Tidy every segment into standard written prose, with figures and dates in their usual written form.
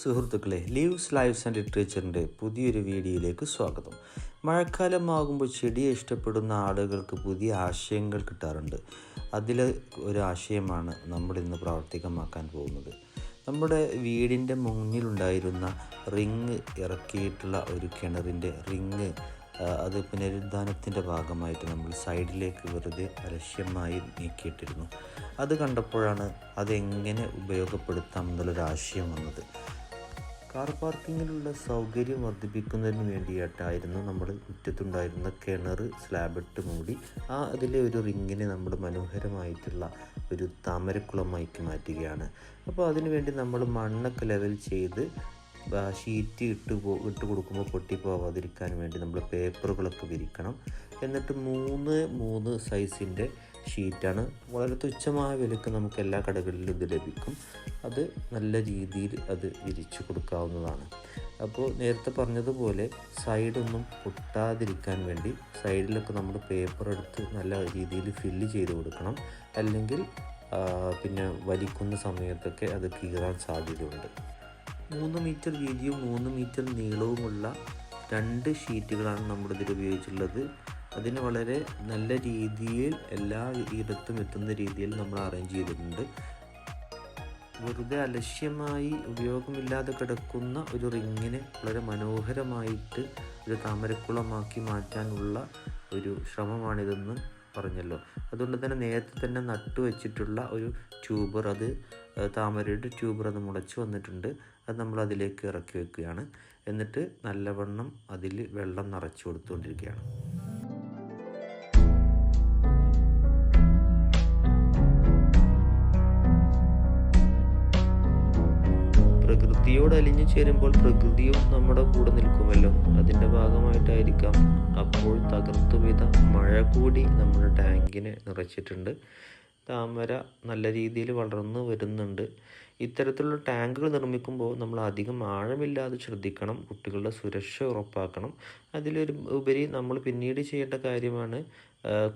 സുഹൃത്തുക്കളെ, leaves lives and ലിറ്ററേച്ചറിൻ്റെ പുതിയൊരു വീഡിയോയിലേക്ക് സ്വാഗതം. മഴക്കാലമാകുമ്പോൾ ചെടിയെ ഇഷ്ടപ്പെടുന്ന ആളുകൾക്ക് പുതിയ ആശയങ്ങൾ കിട്ടാറുണ്ട്. അതിൽ ഒരു ആശയമാണ് നമ്മളിന്ന് പ്രാവർത്തികമാക്കാൻ പോകുന്നത്. നമ്മുടെ വീടിൻ്റെ മുന്നിലുണ്ടായിരുന്ന റിങ് ഇറക്കിയിട്ടുള്ള ഒരു കിണറിൻ്റെ റിങ് അത് പുനരുദ്ധാനത്തിൻ്റെ ഭാഗമായിട്ട് നമ്മൾ സൈഡിലേക്ക് വെറുതെ അലക്ഷ്യമായി നീക്കിയിട്ടിരുന്നു. അത് കണ്ടപ്പോഴാണ് അതെങ്ങനെ ഉപയോഗപ്പെടുത്താം എന്നുള്ളൊരാശയം വന്നത്. കാർ പാർക്കിങ്ങിലുള്ള സൗകര്യം വർദ്ധിപ്പിക്കുന്നതിന് വേണ്ടിയിട്ടായിരുന്നു നമ്മൾ മുറ്റത്തുണ്ടായിരുന്ന കിണർ സ്ലാബിട്ട് മൂടി അതിലെ ഒരു റിങ്ങിനെ നമ്മൾ മനോഹരമായിട്ടുള്ള ഒരു താമരക്കുളമാക്കി മാറ്റുകയാണ്. അപ്പോൾ അതിനുവേണ്ടി നമ്മൾ മണ്ണൊക്കെ ലെവൽ ചെയ്ത് ഷീറ്റ് ഇട്ട് കൊടുക്കുമ്പോൾ പൊട്ടിപ്പോവാതിരിക്കാൻ വേണ്ടി നമ്മൾ പേപ്പറുകളൊക്കെ വിരിക്കണം. എന്നിട്ട് 3 സൈസിൻ്റെ ഷീറ്റാണ്. വളരെ തുച്ഛമായ വിലക്ക് നമുക്ക് എല്ലാ കടകളിലും ഇത് ലഭിക്കും. അത് നല്ല രീതിയിൽ അത് വിരിച്ചു കൊടുക്കാവുന്നതാണ്. അപ്പോൾ നേരത്തെ പറഞ്ഞതുപോലെ സൈഡൊന്നും പൊട്ടാതിരിക്കാൻ വേണ്ടി സൈഡിലൊക്കെ നമ്മൾ പേപ്പർ എടുത്ത് നല്ല രീതിയിൽ ഫില്ല് ചെയ്ത് കൊടുക്കണം. അല്ലെങ്കിൽ പിന്നെ വലിക്കുന്ന സമയത്തൊക്കെ അത് കീറാൻ സാധ്യതയുണ്ട്. 3 മീറ്റർ വീതിയും 3 മീറ്റർ നീളവുമുള്ള 2 ഷീറ്റുകളാണ് നമ്മളിതിൽ ഉപയോഗിച്ചിട്ടുള്ളത്. അതിന് വളരെ നല്ല രീതിയിൽ എല്ലാ ഇടത്തും എത്തുന്ന രീതിയിൽ നമ്മൾ അറേഞ്ച് ചെയ്തിട്ടുണ്ട്. വെറുതെ അലക്ഷ്യമായി ഉപയോഗമില്ലാതെ കിടക്കുന്ന ഒരു റിങ്ങിനെ വളരെ മനോഹരമായിട്ട് ഒരു താമരക്കുളമാക്കി മാറ്റാനുള്ള ഒരു ശ്രമമാണിതെന്ന് പറഞ്ഞല്ലോ. അതുകൊണ്ട് തന്നെ നേരത്തെ തന്നെ നട്ടു വെച്ചിട്ടുള്ള ഒരു ട്യൂബർ, അത് താമരയുടെ ട്യൂബർ അത് മുളച്ച് വന്നിട്ടുണ്ട്. അത് നമ്മൾ അതിലേക്ക് ഇറക്കി വെക്കുകയാണ്. എന്നിട്ട് നല്ലവണ്ണം അതിൽ വെള്ളം നിറച്ചു കൊടുത്തുകൊണ്ടിരിക്കുകയാണ്. പ്രകൃതിയോട് അലിഞ്ഞു ചേരുമ്പോൾ പ്രകൃതിയും നമ്മുടെ കൂടെ നിൽക്കുമല്ലോ. അതിൻ്റെ ഭാഗമായിട്ടായിരിക്കാം അപ്പോൾ തകർത്തു പെയ്ത മഴ കൂടി നമ്മുടെ ടാങ്കിനെ നിറച്ചിട്ടുണ്ട്. താമര നല്ല രീതിയിൽ വളർന്നു വരുന്നുണ്ട്. ഇത്തരത്തിലുള്ള ടാങ്കുകൾ നിർമ്മിക്കുമ്പോൾ നമ്മൾ അധികം ആഴമില്ലാതെ ശ്രദ്ധിക്കണം. കുട്ടികളുടെ സുരക്ഷ ഉറപ്പാക്കണം. അതിലൊരു ഉപരി നമ്മൾ പിന്നീട് ചെയ്യേണ്ട കാര്യമാണ്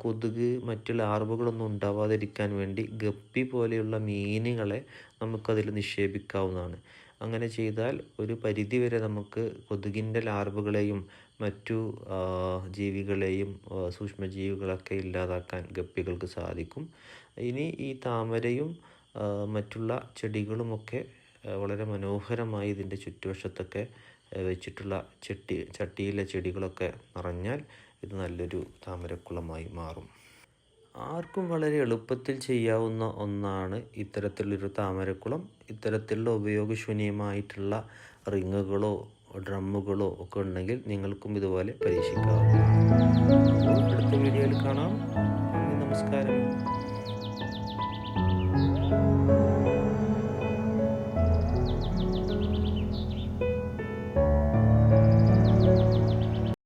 കൊതുക് മറ്റു ലാർവകളൊന്നും ഉണ്ടാവാതിരിക്കാൻ വേണ്ടി ഗപ്പി പോലെയുള്ള മീനുകളെ നമുക്കതിൽ നിക്ഷേപിക്കാവുന്നതാണ്. അങ്ങനെ ചെയ്താൽ ഒരു പരിധിവരെ നമുക്ക് കൊതുകിൻ്റെ ലാർവകളെയും മറ്റു ജീവികളെയും സൂക്ഷ്മജീവികളൊക്കെ ഇല്ലാതാക്കാൻ ഗപ്പികൾക്ക് സാധിക്കും. ഇനി ഈ താമരയും മറ്റുള്ള ചെടികളുമൊക്കെ വളരെ മനോഹരമായി ഇതിൻ്റെ ചുറ്റുവശത്തൊക്കെ വെച്ചിട്ടുള്ള ചട്ടിയിലെ ചെടികളൊക്കെ നിറഞ്ഞാൽ ഇത് നല്ലൊരു താമരക്കുളമായി മാറും. ആർക്കും വളരെ എളുപ്പത്തിൽ ചെയ്യാവുന്ന ഒന്നാണ് ഇത്തരത്തിലുള്ളൊരു താമരക്കുളം. ഇത്തരത്തിലുള്ള ഉപയോഗശൂന്യമായിട്ടുള്ള റിങ്ങുകളോ ഡ്രമ്മുകളോ ഒക്കെ ഉണ്ടെങ്കിൽ നിങ്ങൾക്കും ഇതുപോലെ പരീക്ഷിക്കാവുന്നതാണ്. അടുത്ത വീഡിയോയിൽ കാണാം. നമസ്കാരം.